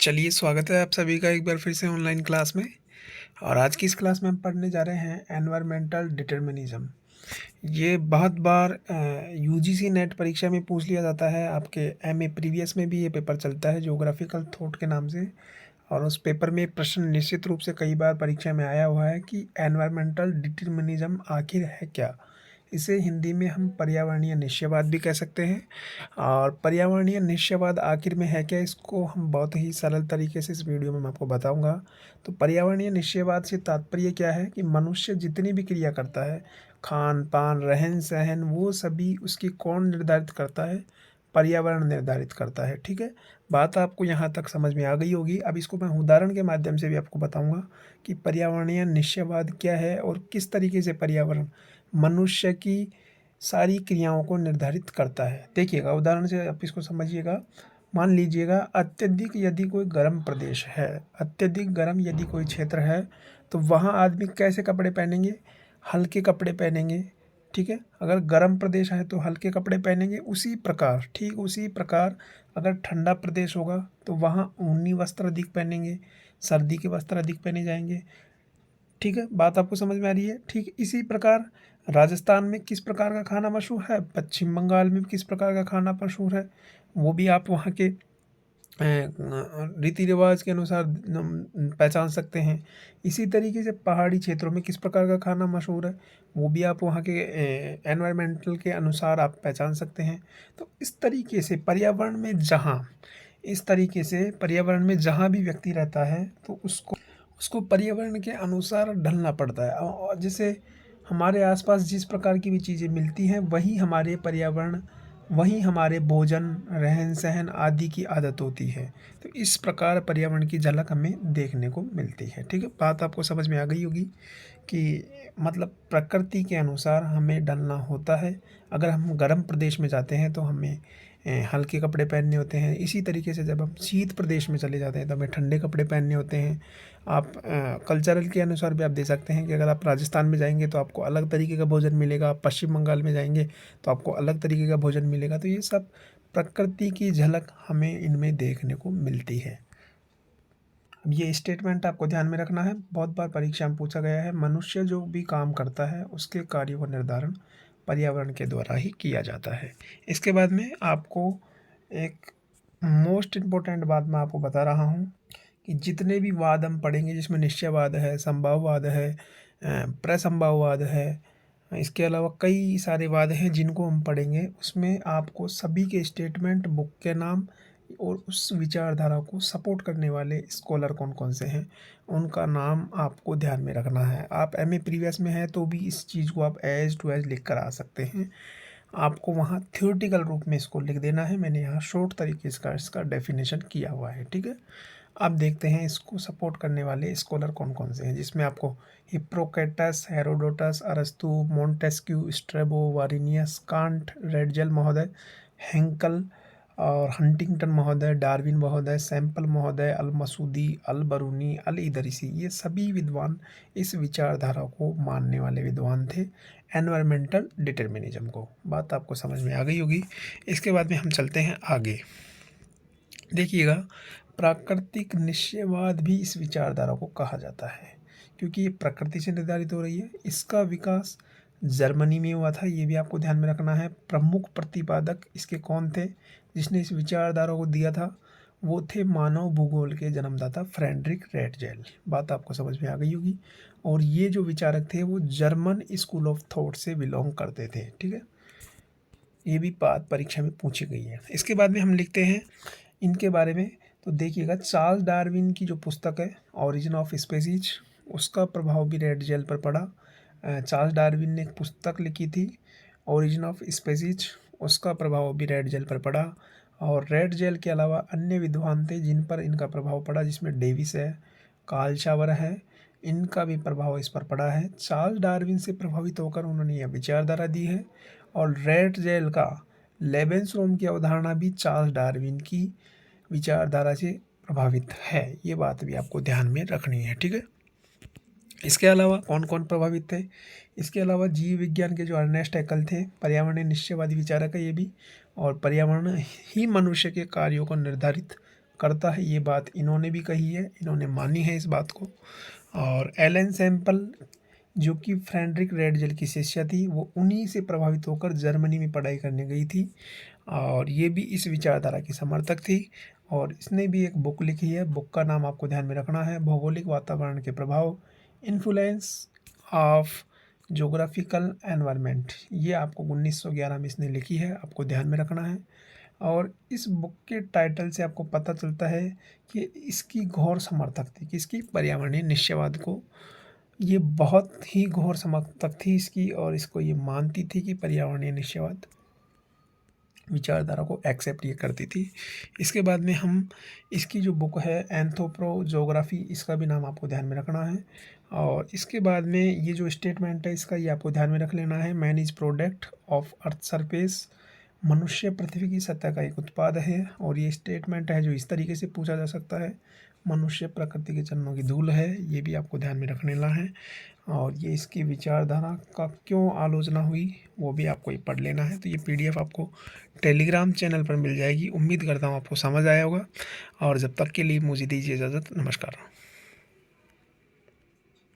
चलिए, स्वागत है आप सभी का एक बार फिर से ऑनलाइन क्लास में। और आज की इस क्लास में हम पढ़ने जा रहे हैं एनवायरमेंटल डिटर्मिनिज्म। ये बहुत बार यूजीसी नेट परीक्षा में पूछ लिया जाता है। आपके एमए प्रीवियस में भी ये पेपर चलता है ज्योग्राफिकल थॉट के नाम से। और उस पेपर में प्रश्न निश्चित रूप से कई बार परीक्षा में आया हुआ है कि एनवायरमेंटल डिटर्मिनिज्म आखिर है क्या। इसे हिंदी में हम पर्यावरणीय निश्चयवाद भी कह सकते हैं। और पर्यावरणीय निश्चयवाद आखिर में है क्या, इसको हम बहुत ही सरल तरीके से इस वीडियो में मैं आपको बताऊंगा। तो पर्यावरणीय निश्चयवाद से तात्पर्य क्या है कि मनुष्य जितनी भी क्रिया करता है, खान पान रहन सहन, वो सभी उसकी कौन निर्धारित करता है? पर्यावरण निर्धारित करता है। ठीक है, बात आपको यहाँ तक समझ में आ गई होगी। अब इसको मैं उदाहरण के माध्यम से भी आपको बताऊंगा कि पर्यावरणीय निश्चयवाद क्या है और किस तरीके से पर्यावरण मनुष्य की सारी क्रियाओं को निर्धारित करता है। देखिएगा, उदाहरण से आप इसको समझिएगा। मान लीजिएगा अत्यधिक यदि कोई गर्म प्रदेश है, अत्यधिक गर्म यदि कोई क्षेत्र है, तो वहाँ आदमी कैसे कपड़े पहनेंगे? हल्के कपड़े पहनेंगे। ठीक है, अगर गर्म प्रदेश है तो हल्के कपड़े पहनेंगे। उसी प्रकार, ठीक उसी प्रकार अगर ठंडा प्रदेश होगा तो वहाँ ऊनी वस्त्र अधिक पहनेंगे, सर्दी के वस्त्र अधिक पहने जाएंगे। ठीक है, बात आपको समझ में आ रही है। ठीक इसी प्रकार राजस्थान में किस प्रकार का खाना मशहूर है, पश्चिम बंगाल में किस प्रकार का खाना मशहूर है, वो भी आप वहाँ के रीति रिवाज के अनुसार पहचान सकते हैं। इसी तरीके से पहाड़ी क्षेत्रों में किस प्रकार का खाना मशहूर है, वो भी आप वहाँ के एनवायरमेंटल के अनुसार आप पहचान सकते हैं। तो इस तरीके से पर्यावरण में जहाँ भी व्यक्ति रहता है तो उसको उसको पर्यावरण के अनुसार ढलना पड़ता है। और जैसे हमारे आसपास जिस प्रकार की भी चीज़ें मिलती हैं, वही हमारे भोजन रहन सहन आदि की आदत होती है। तो इस प्रकार पर्यावरण की झलक हमें देखने को मिलती है। ठीक है, बात आपको समझ में आ गई होगी कि मतलब प्रकृति के अनुसार हमें ढलना होता है। अगर हम गर्म प्रदेश में जाते हैं तो हमें हल्के कपड़े पहनने होते हैं। इसी तरीके से जब हम शीत प्रदेश में चले जाते हैं तो हमें ठंडे कपड़े पहनने होते हैं। आप कल्चरल के अनुसार भी आप दे सकते हैं कि अगर आप राजस्थान में जाएंगे तो आपको अलग तरीके का भोजन मिलेगा, आप पश्चिम बंगाल में जाएंगे तो आपको अलग तरीके का भोजन मिलेगा। तो ये सब प्रकृति की झलक हमें इनमें देखने को मिलती है। अब ये स्टेटमेंट आपको ध्यान में रखना है, बहुत बार परीक्षा में पूछा गया है। मनुष्य जो भी काम करता है उसके कार्यों का निर्धारण पर्यावरण के द्वारा ही किया जाता है। इसके बाद में आपको एक मोस्ट इम्पोर्टेंट बात मैं आपको बता रहा हूँ कि जितने भी वाद हम पढ़ेंगे, जिसमें निश्चयवाद है, संभाववाद है, प्रसंभाववाद है, इसके अलावा कई सारे वाद हैं जिनको हम पढ़ेंगे, उसमें आपको सभी के स्टेटमेंट, बुक के नाम और उस विचारधारा को सपोर्ट करने वाले स्कॉलर कौन कौन से हैं उनका नाम आपको ध्यान में रखना है। आप एमए प्रीवियस में हैं तो भी इस चीज़ को आप एज टू एज लिख कर आ सकते हैं। आपको वहाँ थ्योरेटिकल रूप में इसको लिख देना है। मैंने यहाँ शॉर्ट तरीके से इसका डेफिनेशन किया हुआ है। ठीक है, अब देखते हैं इसको सपोर्ट करने वाले स्कॉलर कौन कौन से हैं, जिसमें आपको हिप्पोक्रेटस, हेरोडोटस, अरस्तु, मोंटेस्क्यू, स्ट्रेबो, वारिनियस, कांट, रेडजेल महोदय, हेंकल और हंटिंगटन महोदय, डार्विन महोदय, सैंपल महोदय, अल मसूदी, अल बरूनी, अल इदरीसी, ये सभी विद्वान इस विचारधारा को मानने वाले विद्वान थे, एनवायरमेंटल डिटर्मिनिज्म को। बात आपको समझ में आ गई होगी। इसके बाद में हम चलते हैं आगे। देखिएगा, प्राकृतिक निश्चयवाद भी इस विचारधारा को कहा जाता है क्योंकि ये प्रकृति से निर्धारित हो रही है। इसका विकास जर्मनी में हुआ था, ये भी आपको ध्यान में रखना है। प्रमुख प्रतिपादक इसके कौन थे जिसने इस विचारधारा को दिया था? वो थे मानव भूगोल के जन्मदाता फ्रेडरिक रेडजेल। बात आपको समझ में आ गई होगी। और ये जो विचारक थे वो जर्मन स्कूल ऑफ थॉट से बिलोंग करते थे। ठीक है, ये भी बात परीक्षा में पूछी गई है। इसके बाद में हम लिखते हैं इनके बारे में। तो देखिएगा, चार्ल्स डार्विन की जो पुस्तक है ओरिजिन ऑफ स्पीसीज, उसका प्रभाव भी रेड जेल पर पड़ा। चार्ल्स डार्विन ने एक पुस्तक लिखी थी ओरिजिन ऑफ स्पीसीज, उसका प्रभाव भी रेड जेल पर पड़ा। और रेड जेल के अलावा अन्य विद्वान थे जिन पर इनका प्रभाव पड़ा, जिसमें डेविस है, कार्ल शावर है, इनका भी प्रभाव इस पर पड़ा है। चार्ल्स डार्विन से प्रभावित होकर उन्होंने यह विचारधारा दी है। और रेड जेल का लेबेंसरोम की अवधारणा भी चार्ल्स डार्विन की विचारधारा से प्रभावित है। ये बात भी आपको ध्यान में रखनी है। ठीक है, इसके अलावा कौन कौन प्रभावित थे? इसके अलावा जीव विज्ञान के जो अर्नेस्ट हैकल थे, पर्यावरणीय निश्चयवादी विचारक है ये भी। और पर्यावरण ही मनुष्य के कार्यों को निर्धारित करता है, ये बात इन्होंने भी कही है, इन्होंने मानी है इस बात को। और एलन सैम्पल जो कि फ्रेडरिक रेडजल की शिष्या थी, वो उन्हीं से प्रभावित होकर जर्मनी में पढ़ाई करने गई थी और ये भी इस विचारधारा की समर्थक थी। और इसने भी एक बुक लिखी है, बुक का नाम आपको ध्यान में रखना है, भौगोलिक वातावरण के प्रभाव, इन्फ्लुएंस ऑफ जोग्राफिकल एनवायरनमेंट। ये आपको 1911 में इसने लिखी है, आपको ध्यान में रखना है। और इस बुक के टाइटल से आपको पता चलता है कि इसकी घोर समर्थक थी, किसकी, पर्यावरणीय निश्चयवाद को। ये बहुत ही घोर समर्थक थी इसकी और इसको ये मानती थी कि पर्यावरणीय निश्चयवाद विचारधारा को एक्सेप्ट ये करती थी। इसके बाद में हम इसकी जो बुक है एंथ्रोपोजोग्राफी, इसका भी नाम आपको ध्यान में रखना है। और इसके बाद में ये जो स्टेटमेंट है इसका, ये आपको ध्यान में रख लेना है, man is product of earth surface, मनुष्य पृथ्वी की सतह का एक उत्पाद है। और ये स्टेटमेंट है जो इस तरीके से पूछा जा सकता है, मनुष्य प्रकृति के चरणों की धूल है, ये भी आपको ध्यान में रख लेना है। और ये इसकी विचारधारा का क्यों आलोचना हुई वो भी आपको ये पढ़ लेना है। तो ये पीडीएफ आपको टेलीग्राम चैनल पर मिल जाएगी। उम्मीद करता हूँ आपको समझ आया होगा और जब तक के लिए मुझे दीजिए इजाज़त। नमस्कार।